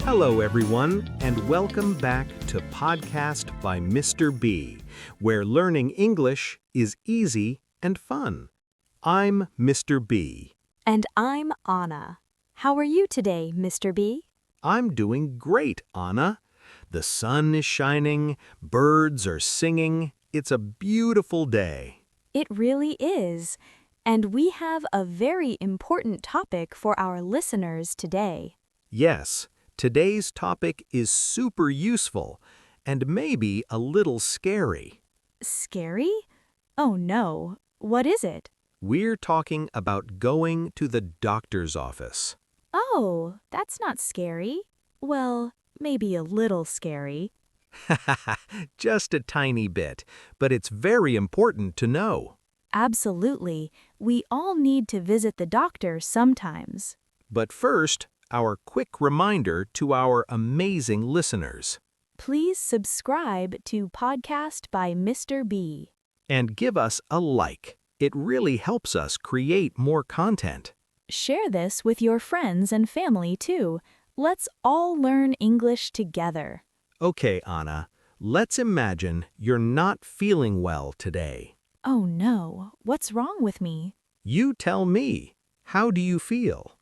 Hello, everyone, and welcome back to Podcast by MrB, where learning English is easy and fun. I'm MrB. And I'm Anna. How are you today, Mr. B? I'm doing great, Anna. The sun is shining, birds are singing. It's a beautiful day. It really is. And we have a very important topic for our listeners today. Yes, today's topic is super useful and maybe a little scary. Scary? Oh no. What is it? We're talking about going to the doctor's office. Oh, that's not scary. Well, maybe a little scary. Just a tiny bit, but it's very important to know. Absolutely. We all need to visit the doctor sometimes. But first, our quick reminder to our amazing listeners. Please subscribe to Podcast by Mr. B. And give us a like. It really helps us create more content. Share this with your friends and family too. Let's all learn English together. Okay, Anna, let's imagine you're not feeling well today. Oh no, what's wrong with me? You tell me. How do you feel?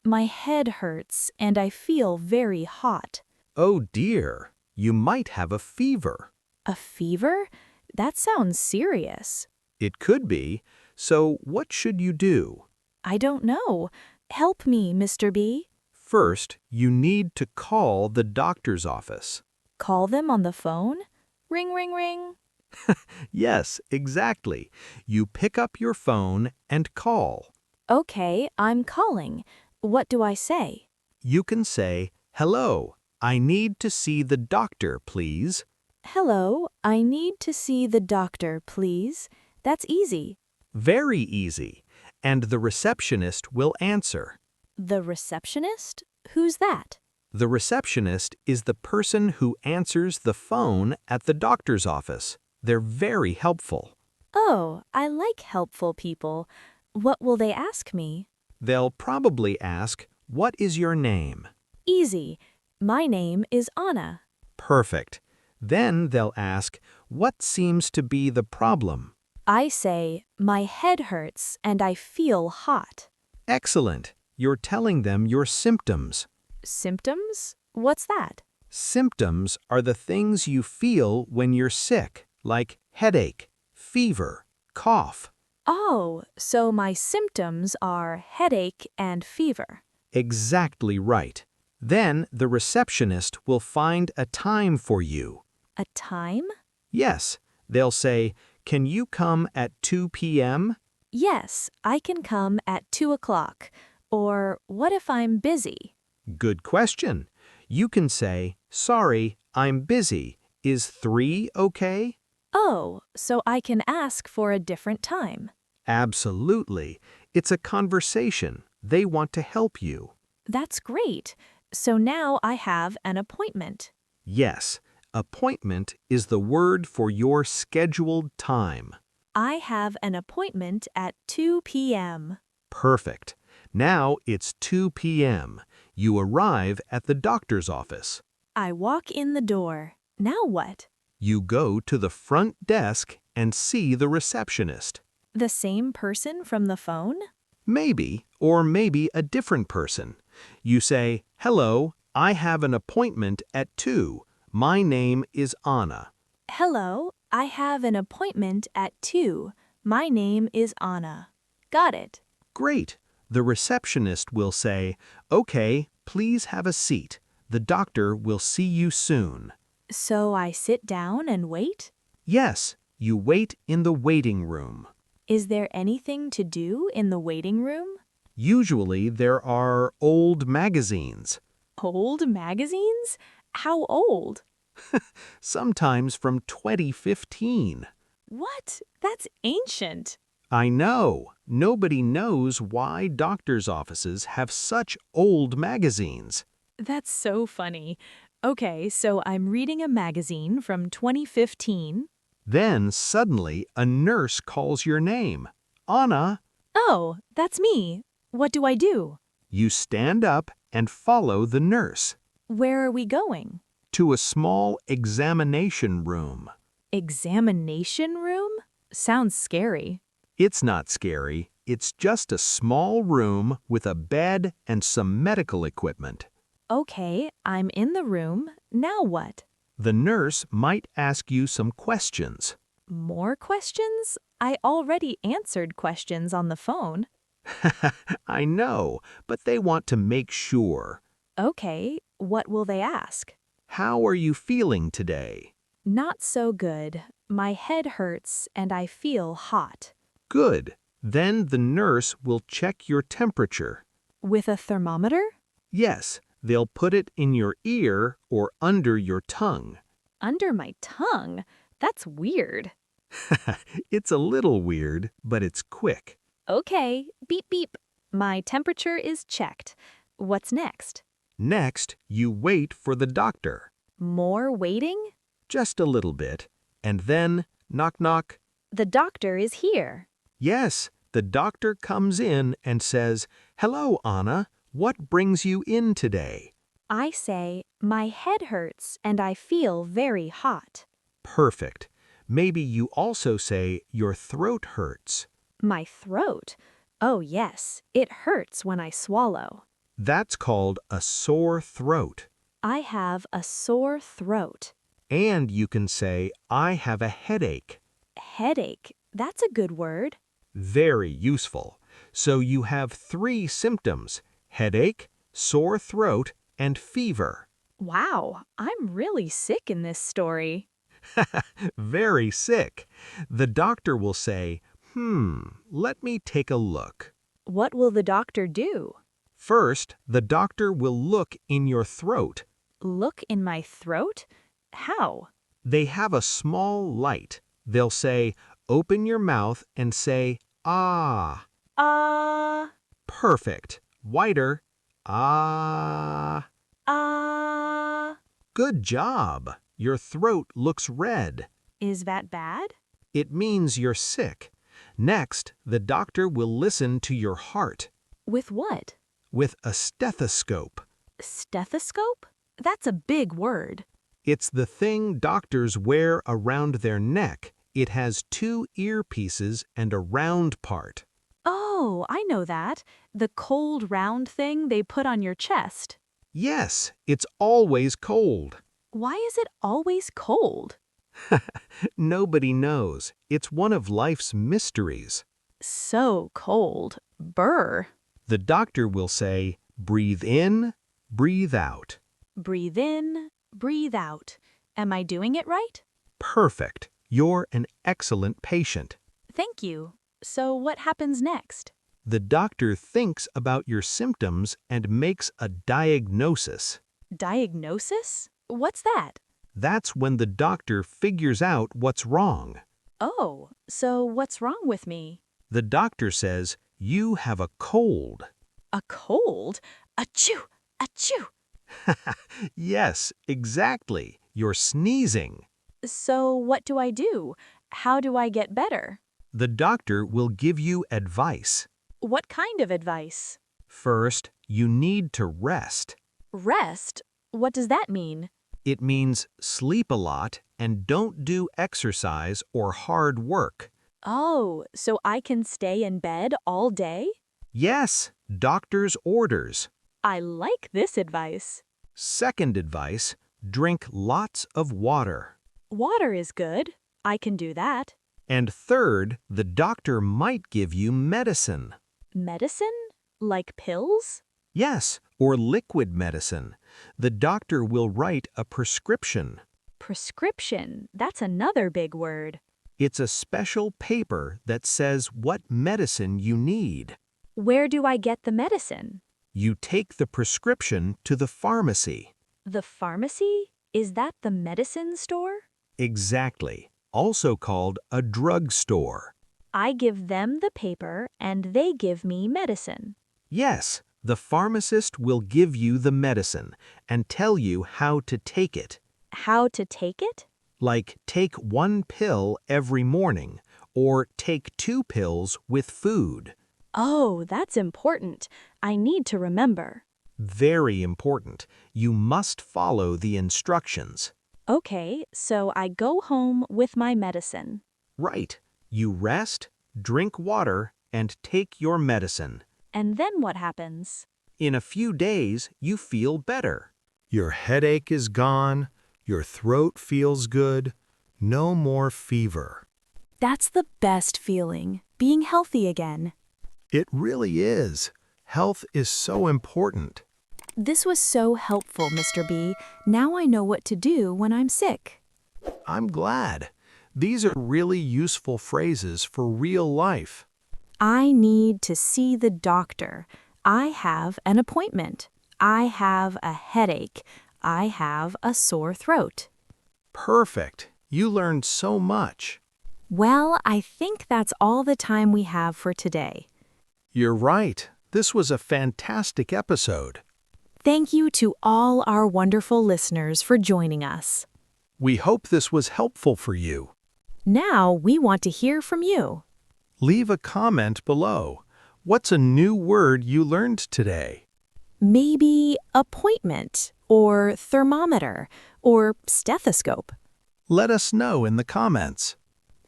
My head hurts and I feel very hot. Oh dear, you might have a fever. A fever? That sounds serious. It could be. So what should you do? I don't know. Help me, Mr. B. First, you need to call the doctor's office. Call them on the phone? Ring, ring, ring. Yes, exactly. You pick up your phone and call. Okay, I'm calling. What do I say? You can say, "Hello, I need to see the doctor, please." Hello, I need to see the doctor, please. That's easy. Very easy. And the receptionist will answer. The receptionist? Who's that? The receptionist is the person who answers the phone at the doctor's office. They're very helpful. Oh, I like helpful people. What will they ask me? They'll probably ask, "What is your name?" Easy. My name is Anna. Perfect. Then they'll ask, "What seems to be the problem?" I say, my head hurts and I feel hot. Excellent. You're telling them your symptoms. Symptoms? What's that? Symptoms are the things you feel when you're sick, like headache, fever, cough. Oh, so my symptoms are headache and fever. Exactly right. Then the receptionist will find a time for you. A time? Yes, they'll say, "Can you come at 2 p.m.?" Yes, I can come at 2 o'clock. Or what if I'm busy? Good question. You can say, "Sorry, I'm busy. Is 3 okay?" Oh, so I can ask for a different time. Absolutely. It's a conversation. They want to help you. That's great. So now I have an appointment. Yes, appointment is the word for your scheduled time. I have an appointment at 2 p.m. Perfect. Now it's 2 p.m. You arrive at the doctor's office. I walk in the door. Now what? You go to the front desk and see the receptionist. The same person from the phone? Maybe, or maybe a different person. You say, "Hello, I have an appointment at 2. My name is Anna." Hello, I have an appointment at 2. My name is Anna. Got it. Great. The receptionist will say, "Okay, please have a seat. The doctor will see you soon." So I sit down and wait? Yes, you wait in the waiting room. Is there anything to do in the waiting room? Usually there are old magazines, Old magazines? How old? sometimes from 2015. What? That's ancient. I know. Nobody knows why doctors' offices have such old magazines. That's so funny. Okay, so I'm reading a magazine from 2015. Then suddenly a nurse calls your name. "Anna." Oh, that's me. What do I do? You stand up and follow the nurse Where are we going? to a small examination room. Examination room? Sounds scary. It's not scary. It's just a small room with a bed and some medical equipment. Okay, I'm in the room. Now what? The nurse might ask you some questions. More questions? I already answered questions on the phone. I know, but they want to make sure. Okay, what will they ask? How are you feeling today? Not so good. My head hurts and I feel hot. Good. Then the nurse will check your temperature. With a thermometer? Yes, they'll put it in your ear or under your tongue. Under my tongue? That's weird. It's a little weird, but it's quick. Okay, beep beep. My temperature is checked. What's next? Next, you wait for the doctor. More waiting? Just a little bit. And then, knock knock. The doctor is here. Yes, the doctor comes in and says, "Hello, Anna. What brings you in today?" I say, my head hurts and I feel very hot. Perfect. Maybe you also say your throat hurts. My throat? Oh yes, it hurts when I swallow. That's called a sore throat. I have a sore throat. And you can say, I have a headache. Headache, that's a good word. Very useful. So you have 3 symptoms: headache, sore throat, and fever. Wow, I'm really sick in this story. Very sick. The doctor will say, let me take a look. What will the doctor do? First, the doctor will look in your throat. Look in my throat? How? They have a small light. They'll say, open your mouth and say, ah. Perfect. Whiter. Ah. Good job. Your throat looks red. Is that bad? It means you're sick. Next, the doctor will listen to your heart With what? with a stethoscope. Stethoscope? That's a big word. It's the thing doctors wear around their neck. It has 2 earpieces and a round part. Oh, I know that. The cold round thing they put on your chest. Yes, it's always cold. Why is it always cold? Nobody knows. It's one of life's mysteries. So cold. Brr. The doctor will say, breathe in, breathe out. Breathe in, breathe out. Am I doing it right? Perfect. You're an excellent patient. Thank you. So what happens next? The doctor thinks about your symptoms and makes a diagnosis. Diagnosis? What's that? That's when the doctor figures out what's wrong. Oh, so what's wrong with me? The doctor says, you have a cold. A cold? Achoo! Achoo! Yes, exactly. You're sneezing. So what do I do? How do I get better? The doctor will give you advice. What kind of advice? First, you need to rest. Rest? What does that mean? It means sleep a lot and don't do exercise or hard work. Oh, so I can stay in bed all day? Yes, doctor's orders. I like this advice. Second advice, drink lots of water. Water is good. I can do that. And third, the doctor might give you medicine. Medicine? Like pills? Yes, or liquid medicine. The doctor will write a prescription. Prescription. That's another big word. It's a special paper that says what medicine you need. Where do I get the medicine? You take the prescription to the pharmacy. The pharmacy? Is that the medicine store? Exactly. Also called a drugstore. I give them the paper and they give me medicine. Yes, the pharmacist will give you the medicine and tell you how to take it. How to take it? Like take 1 pill every morning or take 2 pills with food. Oh, that's important. I need to remember. Very important. You must follow the instructions. Okay, so I go home with my medicine. Right. You rest, drink water, and take your medicine. And then what happens? In a few days, you feel better. Your headache is gone, your throat feels good, no more fever. That's the best feeling, being healthy again. It really is. Health is so important. This was so helpful, Mr. B. Now I know what to do when I'm sick. I'm glad. These are really useful phrases for real life. I need to see the doctor. I have an appointment. I have a headache. I have a sore throat. Perfect. You learned so much. Well, I think that's all the time we have for today. You're right. This was a fantastic episode. Thank you to all our wonderful listeners for joining us. We hope this was helpful for you. Now we want to hear from you. Leave a comment below. What's a new word you learned today? Maybe appointment, or thermometer, or stethoscope. Let us know in the comments.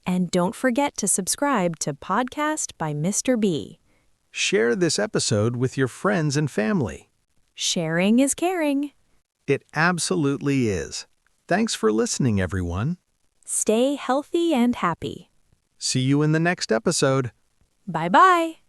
And don't forget to subscribe to Podcast by Mr. B. Share this episode with your friends and family. Sharing is caring. It absolutely is. Thanks for listening, everyone. Stay healthy and happy. See you in the next episode. Bye-bye.